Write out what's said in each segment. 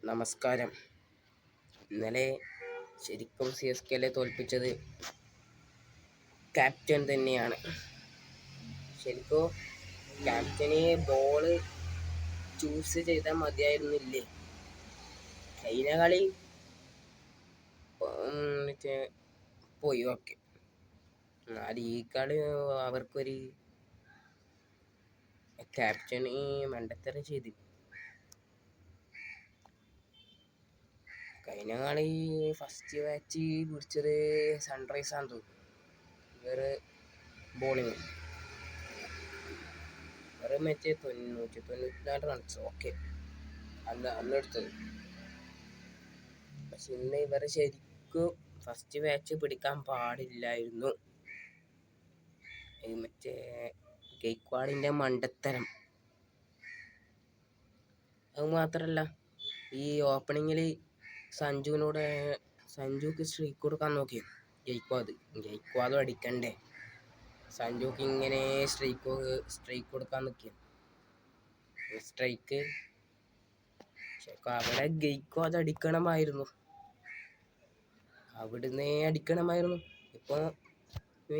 നമസ്കാരം. ഇന്നലെ ശരിക്കും CSKയെ തോൽപ്പിച്ചത് ക്യാപ്റ്റൻ തന്നെയാണ്. ശരിക്കും ക്യാപ്റ്റനെ ബോള് ചൂസ് ചെയ്താൽ മതിയായിരുന്നില്ലേ? കഴിഞ്ഞ കളി പോയി, ഓക്കെ. എന്നാൽ ഈ കളി അവർക്കൊരു ക്യാപ്റ്റന് മണ്ടത്തരം ചെയ്തു. കഴിഞ്ഞ കളി ഫസ്റ്റ് മാച്ച് പിടിച്ചത് സൺറൈസാന്ന് തോന്നുന്നു. വേറെ ബോളിങ് വേറെ മാച്ച് 194 റൺസ്, ഓക്കെ, അന്നെടുത്തത്. പക്ഷെ ഇന്ന് ഇവരെ ശരിക്കും ഫസ്റ്റ് മാച്ച് പിടിക്കാൻ പാടില്ലായിരുന്നു. മറ്റേ ഗെയ്ക്വാഡിന്റെ മണ്ടത്തരം. അത് മാത്രല്ല, ഈ ഓപ്പണിങ്ങില് സഞ്ജുക്ക് സ്ട്രീക്ക് കൊടുക്കാൻ നോക്കി ജയ്ക്വാദും അടിക്കണ്ടേ. സഞ്ജുക്ക് ഇങ്ങനെ സ്ട്രൈക്ക് കൊടുക്കാൻ നോക്കി. സ്ട്രൈക്ക് അവിടെ ഗെയ്ക്വാദ് അടിക്കണമായിരുന്നു, അവിടുന്ന് അടിക്കണമായിരുന്നു. ഇപ്പൊ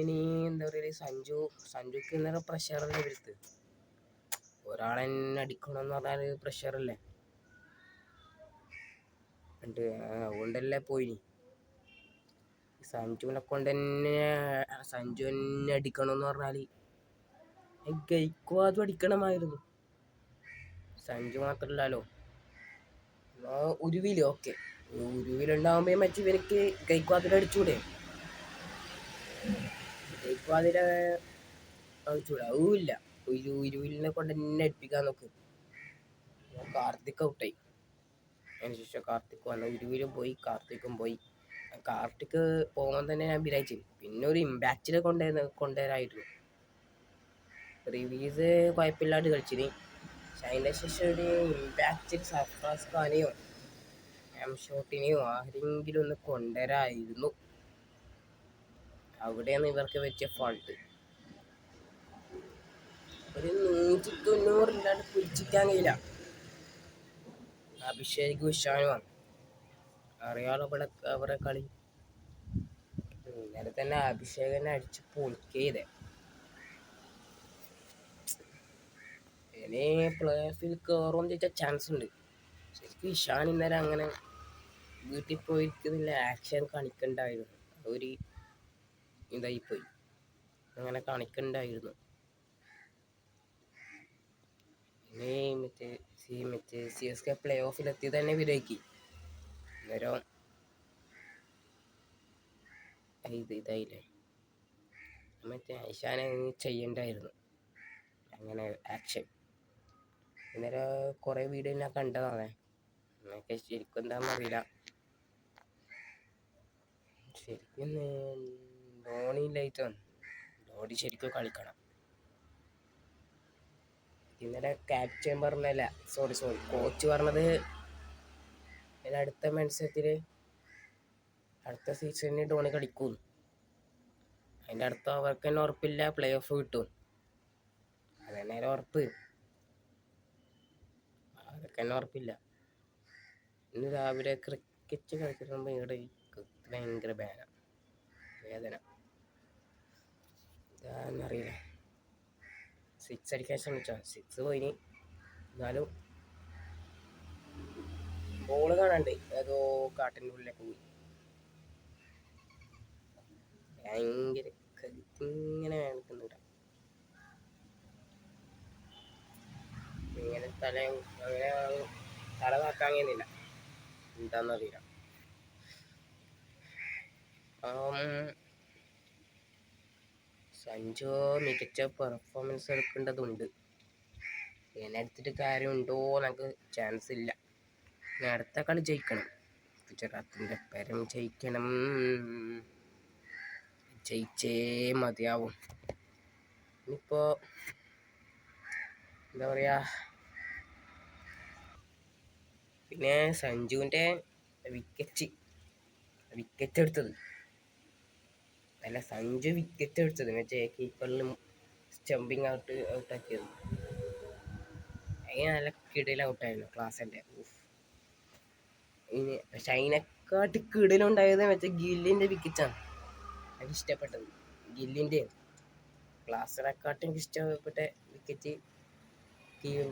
ഇനി എന്താ പറയുക, സഞ്ജുക്ക് ഇന്നലെ പ്രഷറല്ലേ വരുത്ത്. ഒരാളെന്നെ അടിക്കണമെന്ന് പറഞ്ഞാൽ പ്രഷറല്ലേ. അതുകൊണ്ടല്ലേ പോയി. സഞ്ജു തന്നെ അടിക്കണമെന്ന് പറഞ്ഞാല് ഗെയ്ക്വാദും അടിക്കണമായിരുന്നു. സഞ്ജു മാത്രല്ലല്ലോ, ഉരുവില് ഓക്കെ, ഉരുവിലുണ്ടാവുമ്പോ മറ്റു ഇവർക്ക് ഗെയ്ക്വാദിനെ അടിച്ചൂടെ? ഗെയ്ക്വാദിനെ അടിച്ചൂടെ? അതുമില്ല. ഉരുവിലിനെ കൊണ്ട് തന്നെ അടിപ്പിക്കാൻ നോക്ക്. കാർത്തിക് ഔട്ടായി. അതിനുശേഷം കാർത്തിക് വന്നു, ഉരുവിലും പോയി, കാർത്തിക്കും പോയി. കാർത്തിക് പോകാൻ തന്നെ ഞാൻ വിചാരിച്ചു. പിന്നെ ഒരു ഇമ്പാക്റ്റിൽ കൊണ്ടുവരായിരുന്നു. റിവീസ് കുഴപ്പമില്ലാണ്ട് കളിച്ചിന്. പക്ഷെ അതിൻ്റെ ശേഷം ഒരു ഇമ്പാക്റ്റിൽ സർഫ്രാസ് ഖാനെയോ ഷോട്ടിനെയോ ആരെങ്കിലും ഒന്ന് കൊണ്ടുവരായിരുന്നു. അവിടെയാണ് ഇവർക്ക് വെച്ച ഫോൾട്ട്. ഒരു 190 ഇല്ലാണ്ട് പിടിച്ചിക്കാൻ കഴിയില്ല. അഭിഷേക് വിഷാനുമാണ്, അറിയാലോ അവരുടെ കളി. ഇന്നലെ തന്നെ അഭിഷേകനെ അടിച്ച് പൊളിക്കേ. ഇനി പ്ലേ ഓഫിൽ കയറുമെന്ന് ചോദിച്ചാൽ ചാൻസ് ഉണ്ട്. ശരിക്കും ഇഷാൻ ഇന്നലെ അങ്ങനെ വീട്ടിൽ പോയിരിക്കുന്നില്ല, ആക്ഷൻ കാണിക്കണ്ടായിരുന്നു. ഒരു ഇതായിപ്പോയി, അങ്ങനെ കാണിക്കണ്ടായിരുന്നു. ഇനി മറ്റേ CSK പ്ലേ ഓഫിലെത്തി തന്നെ വിജയിക്കി. അന്നേരം ഇതായില്ലേ, മറ്റേ ഇഷാനെ ചെയ്യണ്ടായിരുന്നു അങ്ങനെ ആക്ഷൻ. ഇന്നലെ കുറേ വീഡിയോ ഞാൻ കണ്ടതാണ്. എന്നൊക്കെ ശരിക്കും എന്താണെന്ന് അറിയില്ല. ശരിക്കും ധോണി ഇല്ലായിട്ടാണ്. ധോണി ശരിക്കും കളിക്കണം. ഇന്നലെ ക്യാപ്റ്റൻ പറഞ്ഞല്ല, സോറി കോച്ച് പറഞ്ഞത് അടുത്ത മത്സരത്തില് അടുത്ത സീസണിൽ ധോണി കളിക്കും. അതിൻ്റെ അടുത്ത അവർക്ക് തന്നെ ഉറപ്പില്ല പ്ലേ ഓഫ് കിട്ടും. അതന്നെ ഉറപ്പ്, അതൊക്കെ തന്നെ ഉറപ്പില്ല. ഇന്ന് രാവിലെ ക്രിക്കറ്റ് കളിച്ചിട്ടുമ്പോൾ ഇവിടെ ഭയങ്കര വേദന, ഇതാന്നറിയില്ല. 6 അടിക്കാൻ ശ്രമിച്ചാൽ 6 പോയിന്. എന്നാലും ബോള് കാണാണ്ട് ഏതോ കാട്ടിൻ്റെ ഉള്ളിലേക്ക് പോയി. ഭയങ്കര ഇങ്ങനെ നിൽക്കുന്നുണ്ട്. ഇങ്ങനെ തല താക്കാങ്ങിയൊന്നുമില്ല, എന്താന്നറിയില്ല. സഞ്ജു മികച്ച പെർഫോമൻസ് എടുക്കേണ്ടതുണ്ട്. ഇങ്ങനെ എടുത്തിട്ട് കാര്യമുണ്ടോ? നമുക്ക് ചാൻസ് ഇല്ല. അടുത്ത കളി ജയിക്കണം, ഗുജറാത്തിൻ്റെ പരം ജയിക്കണം, ജയിച്ചേ മതിയാവും. ഇനിയിപ്പോ എന്താ പറയാ, പിന്നെ സഞ്ജുവിൻ്റെ വിക്കറ്റ് എടുത്തത് അല്ല, സഞ്ജു വിക്കറ്റ് എടുത്തത് മറ്റേ കീപ്പറിലും സ്റ്റംപിങ് ഔട്ടാക്കിയത്. അതിന് നല്ല കിടിലം ഔട്ടായിരുന്നു ക്ലാസ്സിൻ്റെ. ഇനി പക്ഷെ അതിനെക്കാട്ടി കിടിലുണ്ടായത് മറ്റേ ഗില്ലിന്റെ വിക്കറ്റാണ് എനിക്ക് ഇഷ്ടപ്പെട്ടത്. ഗില്ലിന്റെ ഗ്ലാസറെക്കാട്ടും എനിക്ക് ഇഷ്ടപ്പെട്ട വിക്കറ്റ്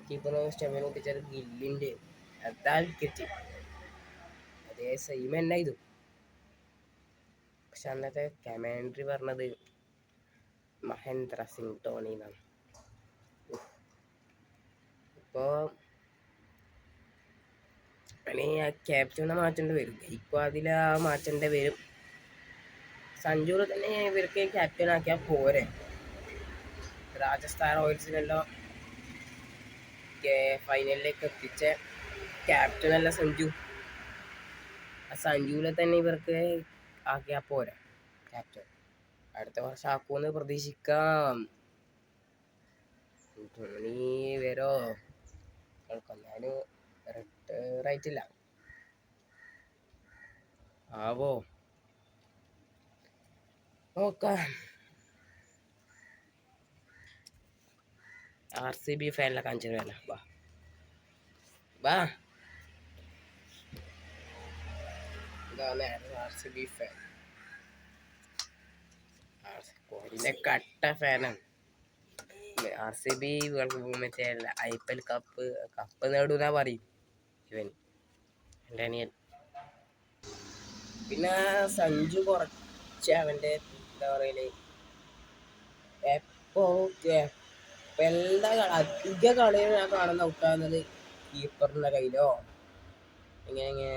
കീപ്പർ സ്റ്റെമിനെ ഒട്ടിച്ചാൽ ഗില്ലിന്റെ അതാ വിക്കറ്റ്. അതേ സെയിം തന്നെ ഇത്. പക്ഷെ അന്നത്തെ കമാൻഡറി പറഞ്ഞത് മഹേന്ദ്ര സിംഗ് ധോണി എന്നാണ്. ഇപ്പോ ക്യാപ്റ്റനെ മാറ്റേണ്ടി വരും. ഇപ്പൊ അതിൽ മാറ്റേണ്ടി വരും. സഞ്ജുവിനെ തന്നെ ഇവർക്ക് ക്യാപ്റ്റൻ ആക്കിയാൽ പോരെ. രാജസ്ഥാൻ റോയൽസിനെല്ലാം ഫൈനലിലേക്ക് എത്തിച്ച ക്യാപ്റ്റൻ അല്ല സഞ്ജു. ആ സഞ്ജുവിനെ തന്നെ ഇവർക്ക് ആക്കിയാൽ പോരെ ക്യാപ്റ്റൻ. അടുത്ത വർഷം ആക്കുമെന്ന് പ്രതീക്ഷിക്കാം. ധോണി വരോ കേൾക്കൊല്ലാനും റിട്ടയർ ആയിട്ടില്ല ആവോ നോക്കാം. RCB ഫാനിലെ കാണിച്ചു വേല വാ വാ. ഇതാണ് RCB ഫാൻ. കോഹ്ലിന്റെ കട്ട ഫാനാണ്. RCB മറ്റേ IPL കപ്പ് നേടുന്നാ പറയും ഇവൻ എൻ്റെ അനിയൻ. പിന്നെ സഞ്ജു കുറച്ച് അവൻ്റെ എന്താ പറയല് എപ്പോ എല്ലാ അധിക കളിയും ഞാൻ കാണുന്ന ഔട്ടാകുന്നത് കീപ്പറിൻ്റെ കയ്യിലോ ഇങ്ങനെ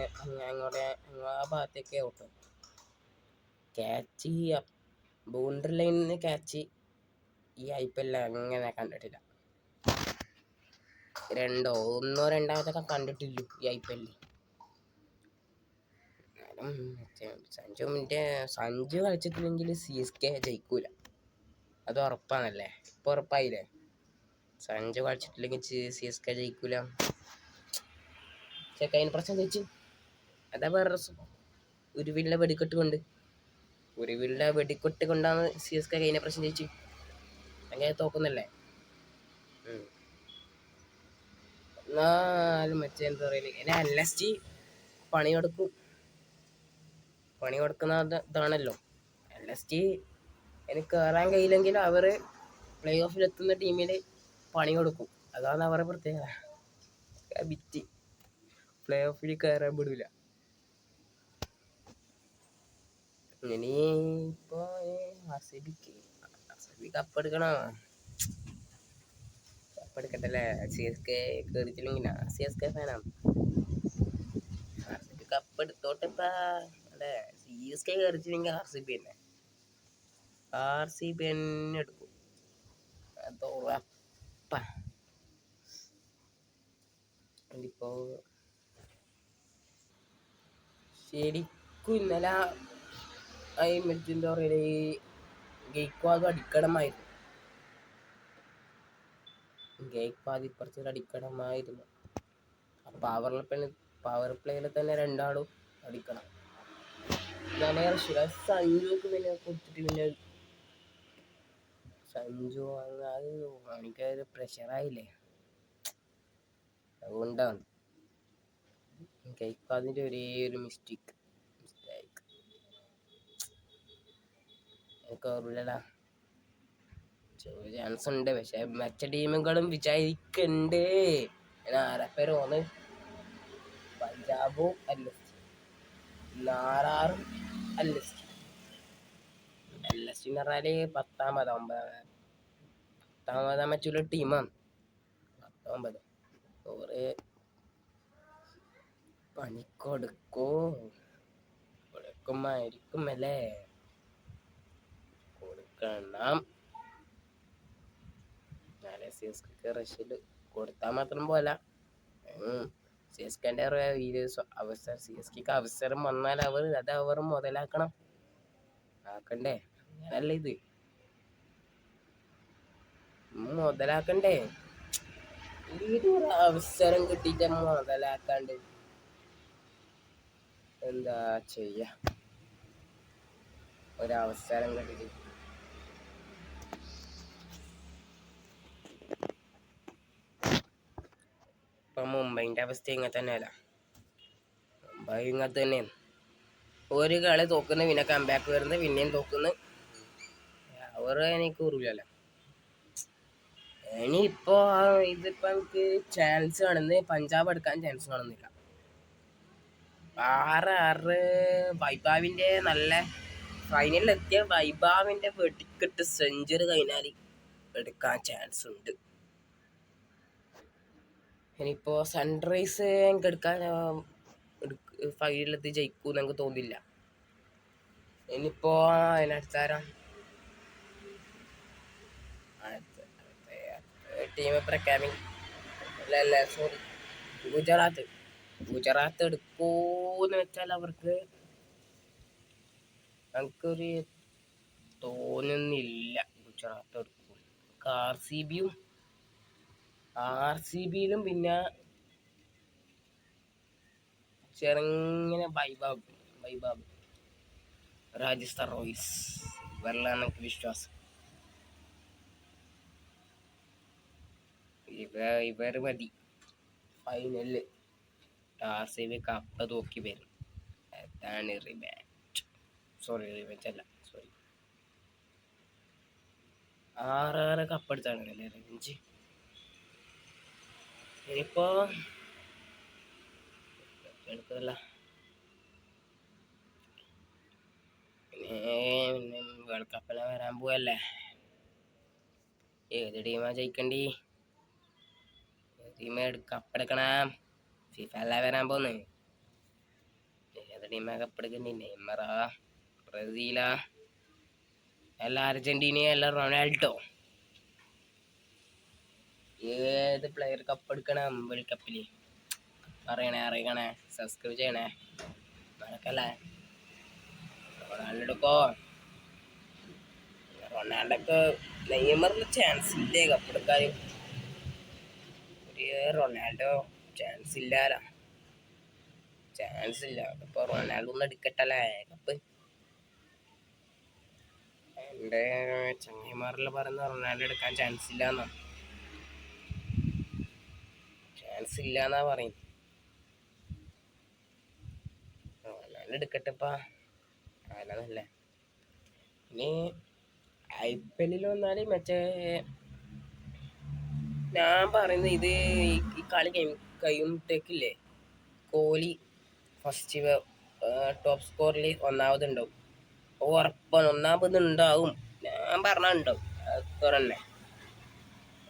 അങ്ങോട്ട് ആ ഭാഗത്തേക്ക് ഔട്ടും. ക്യാച്ച് ബൗണ്ടറി ലൈനിന്ന് ക്യാച്ച് ഈ IPL അങ്ങനെ കണ്ടിട്ടില്ല. ഒന്നോ രണ്ടാമതൊക്കെ കണ്ടിട്ടില്ല ഈ IPL. സഞ്ജു കളിച്ചിട്ടില്ലെങ്കിൽ CSK ജയിക്കൂല. അത് ഉറപ്പാണല്ലേ. ഇപ്പൊ ഉറപ്പായില്ലേ സഞ്ജു കളിച്ചിട്ടില്ലെങ്കിൽ CSK ജയിക്കൂല. പക്ഷെ കഴിഞ്ഞ പ്രശ്നം ജയിച്ചു. അതാ വേറെ രസം. ഉരുവിലെ വെടിക്കെട്ട് കൊണ്ടാണ് CSK കഴിഞ്ഞ പ്രശ്നം ജയിച്ചു. അങ്ങനെ തോക്കുന്നല്ലേ. എന്നാലും മറ്റേ എന്താ പറയല് എന്നെ LSG പണി കൊടുക്കുന്ന ഇതാണല്ലോ. LSG എനിക്ക് കയറാൻ കഴിയില്ലെങ്കിൽ അവർ പ്ലേ ഓഫിലെത്തുന്ന ടീമിന് പണി കൊടുക്കും. അതാണ് അവരുടെ പ്രത്യേകത. ബിറ്റ് പ്ലേ ഓഫിൽ കയറാൻ വിടില്ല. ഇനി ഇപ്പൊ RCB കപ്പെടുക്കണോ? കപ്പെടുക്കട്ടല്ലേ. CSK കയറിയിട്ടില്ലെങ്കിൽ CSK ഫാനാണ്. RCB കപ്പെടുത്തോട്ടിപ്പാ അല്ലേ. CSK കയറിയിട്ടില്ലെങ്കിൽ RCB തന്നെ. RCB തന്നെ എടുക്കും. അത് ഉറപ്പാ. ഇപ്പോ ശരിക്കും ഇന്നലെ എന്താ പറയല് ഗെയ്ക്വാദ് അടിക്കണമായിരുന്നു. ഇപ്പുറത്ത് അടിക്കണമായിരുന്നു. പവർ പ്ലേയിൽ തന്നെ രണ്ടാളും അടിക്കണം. സഞ്ജുക്ക് പിന്നെ കൊടുത്തിട്ട് പിന്നെ സഞ്ജു എനിക്കത് പ്രഷറായില്ലേ. അതുകൊണ്ടാണ് ഗെയ്ക്വാദിന്റെ ഒരേ ഒരു മിസ്റ്റേക്ക് എനിക്ക് ഓർമ്മയില്ലടാ. ചാൻസ് ഉണ്ട്. പക്ഷെ മറ്റു ടീമുകളും വിചാരിക്കണ്ട്. ആരപ്പേര് തോന്ന് പഞ്ചാബും LSG 6 LSG എന്ന് പറഞ്ഞാല് 10-9 മറ്റുള്ള ടീമാണ്. 19 ഓറ് കൊടുക്കുമായിരിക്കും അല്ലേ. കൊടുക്കണം. CSK റഷ്യയില് കൊടുത്താൽ മാത്രം പോല. CSKന്റെ അവസരം വന്നാൽ അവർ മുതലാക്കണം. ആക്കണ്ടേ. അങ്ങനല്ല ഇത് മുതലാക്കണ്ടേ. ഒരു അവസരം കിട്ടിയിട്ട് മുതലാക്കാണ്ട് എന്താ ചെയ്യ. ഒരവസരം കിട്ടിട്ട് ഇപ്പൊ മുംബൈന്റെ അവസ്ഥ ഇങ്ങനെ തന്നെയല്ല. ഇങ്ങനത്തെ തന്നെയാണ്. ഒരു കളി തോക്കുന്നു, പിന്നെ കംബാക്ക് വരുന്നത്, പിന്നെയും തോക്കുന്നു. അവർ എനിക്ക് ഓർമ്മയില്ലല്ലോ. ഇനിയിപ്പോ ഇതിപ്പോ എനിക്ക് ചാൻസ് കാണുന്നത് പഞ്ചാബ് എടുക്കാൻ ചാൻസ് കാണുന്നില്ല. 6 വൈഭവിന്റെ നല്ല ഫൈനലിലെത്തിയ വൈഭവിന്റെ വെടിക്കെട്ട് സെഞ്ചുറി കഴിഞ്ഞാൽ എടുക്കാൻ ചാൻസ് ഉണ്ട്. ഇനിയിപ്പോ സൺറൈസ് എനിക്ക് എടുക്കാൻ ഫൈനലിലെത്തി ജയിക്കൂന്ന് എനിക്ക് തോന്നില്ല. ഇനിയിപ്പോ അതിനടുത്താരം ടീം പ്രഖ്യാപില്ല, സോറി, ഗുജറാത്ത് എടുക്കൂന്ന് വെച്ചാൽ അവർക്ക് നമുക്കൊരു തോന്നുന്നില്ല ഗുജറാത്ത് എടുക്കും. ആർ സി ബിയിലും പിന്നെ ചെറുങ്ങനെ വൈബാബ് രാജസ്ഥാൻ റോയൽസ് ഇവരിലാണ് എനിക്ക് വിശ്വാസം. ഇവർ മതി ഫൈനലില് ആർ സി ബി കപ്പ് തൂക്കി വരും. അതാണ് റിവെഞ്ച് അല്ല, സോറി, 6 കപ്പെടുത്താണ് റിവെഞ്ച്. ഇനിയിപ്പോ എടുക്കല്ല, പിന്നെ വേൾഡ് കപ്പെല്ലാം വരാൻ പോവല്ലേ. ഏത് ടീമാ ജയിക്കണ്ടി? ടീം കപ്പെടുക്കണം. ഫിഫ അല്ല വരാൻ പോന്ന്. ഏത് ടീമാ കപ്പെടുക്കണ്ടി? നെയ്മറാ, ബ്രസീലാ, അല്ല അർജന്റീനയോ, അല്ല റൊണാൾഡോ? ഏത് പ്ലെയർ കപ്പെടുക്കണം വേൾഡ് കപ്പില്? അറിയണേ, സബ്സ്ക്രൈബ് ചെയ്യണേ, മറക്കല്ലേ. റൊണാൾഡോക്ക് നെയ്മറിന് ചാൻസ് ഇല്ലേ കപ്പെടുക്കാൻ? റൊണാൾഡോ ചാൻസ് ഇല്ലാലോ, ചാൻസ് ഇല്ല. ഇപ്പൊ റൊണാൾഡോ ഒന്ന് എടുക്കട്ടല്ലേ കപ്പ്. എൻ്റെ ചങ്ങായിമാരെല്ലാം പറയുന്ന റൊണാൾഡോ എടുക്കാൻ ചാൻസ് ഇല്ലാന്നാ പറയും. റൊണാൾഡോ എടുക്കട്ടെപ്പാ, ആനല്ലേ. ഇനി IPL വന്നാല് മറ്റേ ഞാൻ പറയുന്നത് ഇത് ഈ കളി കഴിയുമ്പോഴത്തേക്കില്ലേ കോഹ്ലി ഫസ്റ്റ് ടോപ്പ് സ്കോറിൽ ഒന്നാമതുണ്ടാവും. ഉറപ്പാണ് ഒന്നാമതുണ്ടാവും, ഞാൻ പറഞ്ഞുണ്ടാവും. അത്ര തന്നെ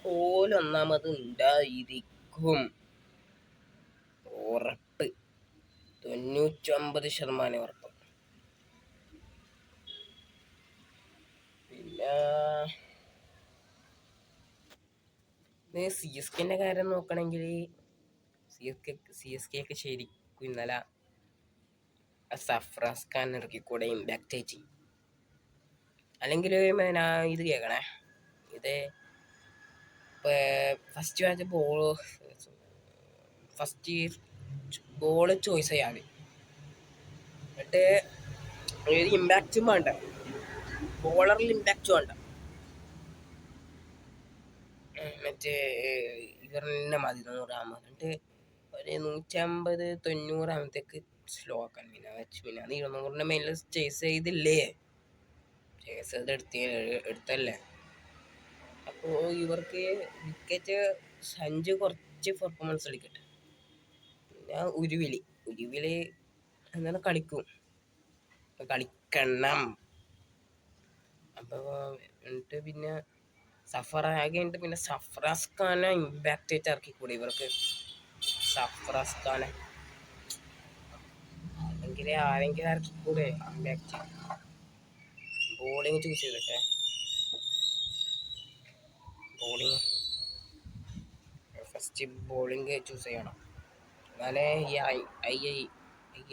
കോഹ്ലി ഒന്നാമത് ഉണ്ടായിരിക്കും, ഉറപ്പ്, 99% ഉറപ്പ്. പിന്നെ CSKന്റെ കാര്യം നോക്കണമെങ്കിൽ CSK ശരിക്കും ഇന്നലെ സഫ്രാസ് ഖാൻ ഇറക്കിക്കൂടെ ഇമ്പാക്റ്റ് ആയിട്ട്? അല്ലെങ്കിൽ ഇത് കേൾക്കണേ, ഇത് ഫസ്റ്റ് ബോള് ചോയ്സ് ചെയ്യാൻ എന്നിട്ട് ഇമ്പാക്റ്റും വേണ്ട, ബോളറിൽ ഇമ്പാക്റ്റും വേണ്ട, മറ്റേ ഇവരെന്നെ മതി 100 എന്നിട്ട് ഒരു 150-90 സ്ലോ ആക്കാൻ. പിന്നെ അത് 200 മേലിൽ ചേസ് ചെയ്തില്ലേ, ചേസ് ചെയ്ത് എടുത്തല്ലേ. അപ്പോൾ ഇവർക്ക് വിക്കറ്റ് സഞ്ജു കുറച്ച് പെർഫോമൻസ് കളിക്കട്ടെ. പിന്നെ ഉരുവില് അങ്ങനെ കളിക്കണം. അപ്പോൾ എന്നിട്ട് പിന്നെ പിന്നെ സഫ്രാസ് ഖാനെ ഇമ്പാക്റ്റ് ആയിട്ട് ഇറക്കിക്കൂടെ ഇവർക്ക്? സഫ്രാസ് ഖാനെ അല്ലെങ്കിൽ ആരെങ്കിലും ഇറക്കിക്കൂടെ ഇമ്പാക്റ്റ്? ബോളിങ് ചൂസ് ചെയ്തിട്ടെ, ഫസ്റ്റ് ബോളിങ് ചൂസ് ചെയ്യണം, എന്നാലേ ഈ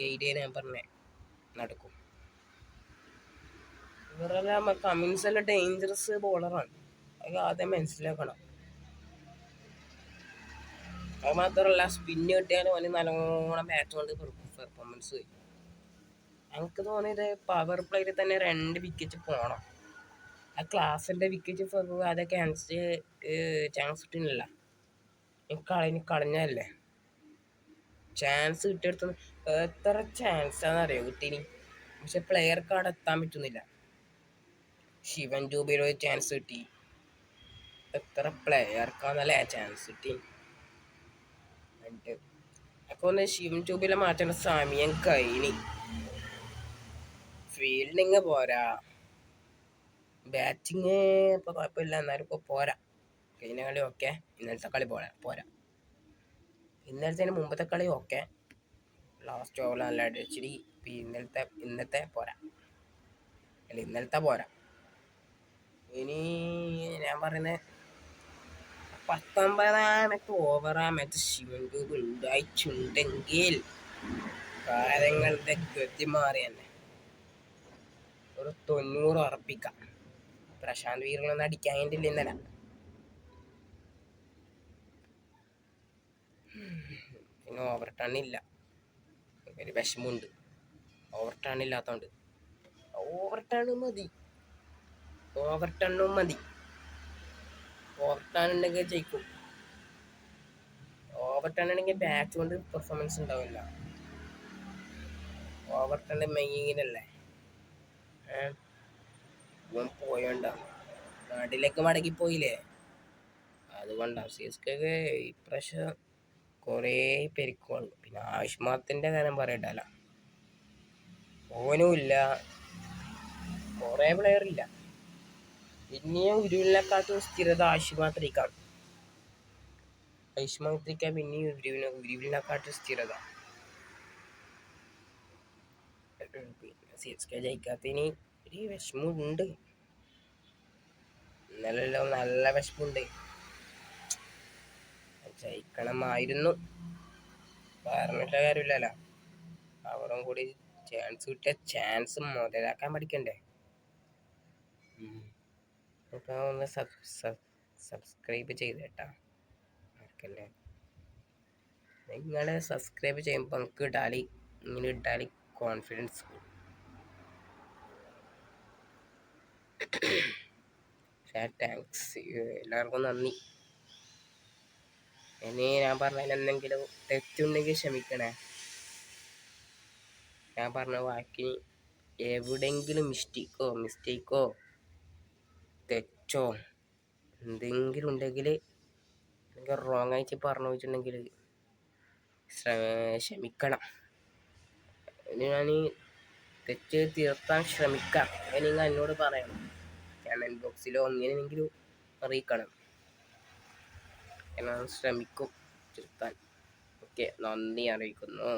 ഐഡിയ ഞാൻ പറഞ്ഞേ നടക്കും. ഇവരെല്ലാം കമിൻസ് എല്ലാം ഡേഞ്ചറസ് ബോളറാണ്, അത് ആദ്യം മനസ്സിലാക്കണം. അത് മാത്രമല്ല സ്പിന്ന് കിട്ടിയാലും അവന് നല്ലോണം ബാറ്റ് കൊണ്ട് പെർഫോമൻസ് വരും. എനിക്ക് തോന്നിയത് പവർ പ്ലേയിൽ തന്നെ 2 വിക്കറ്റ് പോകണം. ആ ക്ലാസിൻ്റെ വിക്കറ്റ് അതൊക്കെ ചാൻസ് കിട്ടുന്നില്ല, കളഞ്ഞല്ലേ. ചാൻസ് കിട്ടിയെടുത്ത് എത്ര ചാൻസാണെന്നറിയോ കിട്ടീനി, പക്ഷെ പ്ലെയർക്ക് അവിടെ എത്താൻ പറ്റുന്നില്ല. ശിവൻ ട്യൂബിൽ ഒരു ചാൻസ് കിട്ടി, എത്ര പ്ലെയർക്കാന്നല്ലേ ചാൻസ് കിട്ടി. എന്നിട്ട് അപ്പൊ ഒന്ന് ശിവൻ ട്യൂബിലെ മാറ്റേണ്ട സമയം കഴിഞ്ഞ്. ഫീൽഡിങ് പോരാ, ബാറ്റിങ് ഇപ്പൊ കുഴപ്പമില്ല, എന്നാലും ഇപ്പൊ പോരാ. കഴിഞ്ഞ കളി ഓക്കെ, ഇന്നലത്തെ കളി പോരാ. ഇന്നലത്തെ മുമ്പത്തെ കളി ഓക്കെ, ലാസ്റ്റ് ഓവർ നല്ല അടിച്ചിരി. ഇന്നത്തെ പോരാ, അല്ല ഇന്നലത്തെ പോരാ. ഇനി ഞാൻ പറയുന്നത് 19ാമത്തെ ഓവറാമത്തെ ശിവൻ ട്യൂബ് ഉണ്ടായിട്ടുണ്ടെങ്കിൽ കാര്യങ്ങളുടെ ഗതി മാറി തന്നെ. ഒരു 90 ഉറപ്പിക്കാം. പ്രശാന്ത് വീരനൊന്നും അടിക്കാൻ വേണ്ടിയില്ല ഇന്നലെ. പിന്നെ ഓവർ ടൺ ഇല്ല, ഒരു വിഷമമുണ്ട് ഓവർ ടൺ ഇല്ലാത്തതുകൊണ്ട്. ഓവർ ടണ്ണും മതി, ഓവർ ടൺ ഉണ്ടെങ്കിൽ ജയിക്കും. ഓവർ ടൺ ഉണ്ടെങ്കിൽ ബാറ്റ് കൊണ്ട് പെർഫോമൻസ് ഉണ്ടാവില്ല. ഓവർ ടൺ മെയിനല്ലേ. പോയോണ്ട നാട്ടിലേക്ക് മടങ്ങിപ്പോയില്ലേ, അതുകൊണ്ടാണ്. CSK ഇപ്രാവശ്യം കുറേ പെരുക്കുവാണ്. പിന്നെ ആയുഷ്മാത്തിന്റെ കാര്യം പറയണ്ടല്ല, ഓനും ഇല്ല, കുറേ പ്ലെയർ ഇല്ല. പിന്നെയും ഉരുവിനെക്കാട്ടും സ്ഥിരത ആയുഷ്മാത്രയ്ക്കാണ്. പിന്നെയും ഉരുവിനെക്കാട്ടും സ്ഥിരത. CSK ജയിക്കാത്തതിന് ഒരു വിഷമമുണ്ട്, ഇന്നലെല്ലാം നല്ല വിഷമമുണ്ട്. ജയിക്കണമായിരുന്നു, പറഞ്ഞിട്ട കാര്യമില്ലല്ലോ. അവരും കൂടി ചാൻസ് കിട്ടിയ ചാൻസ് മുതലാക്കാൻ പഠിക്കണ്ടേ. അപ്പൊ ഒന്ന് സബ്സ്ക്രൈബ് ചെയ്തേട്ടാ, ആർക്കല്ലേ. നിങ്ങളെ സബ്സ്ക്രൈബ് ചെയ്യുമ്പോൾ നമുക്ക് ഇങ്ങനെ ഇട്ടാൽ കോൺഫിഡൻസ് കൂടും. താങ്ക്സ്, എല്ലാവർക്കും നന്ദി. ഇനി ഞാൻ പറഞ്ഞതിൽ എന്തെങ്കിലും തെറ്റുണ്ടെങ്കിൽ ക്ഷമിക്കണേ. ഞാൻ പറഞ്ഞ വാക്കിന് എവിടെയെങ്കിലും മിസ്റ്റേക്കോ തെറ്റോ എന്തെങ്കിലും ഉണ്ടെങ്കിൽ, എനിക്ക് റോങ് ആയിട്ട് പറഞ്ഞു വെച്ചിട്ടുണ്ടെങ്കിൽ ക്ഷമിക്കണം. ഇനി ഞാൻ തെറ്റ് തിരുത്താൻ ശ്രമിക്കാം. നിങ്ങൾ എന്നോട് പറയണം, കമൻറ്റ് ബോക്സിലോ എങ്ങനെയെങ്കിലും അറിയിക്കണം. ഞാൻ ശ്രമിക്കും തിരുത്താൻ. ഓക്കെ, നന്ദി അറിയിക്കുന്നു.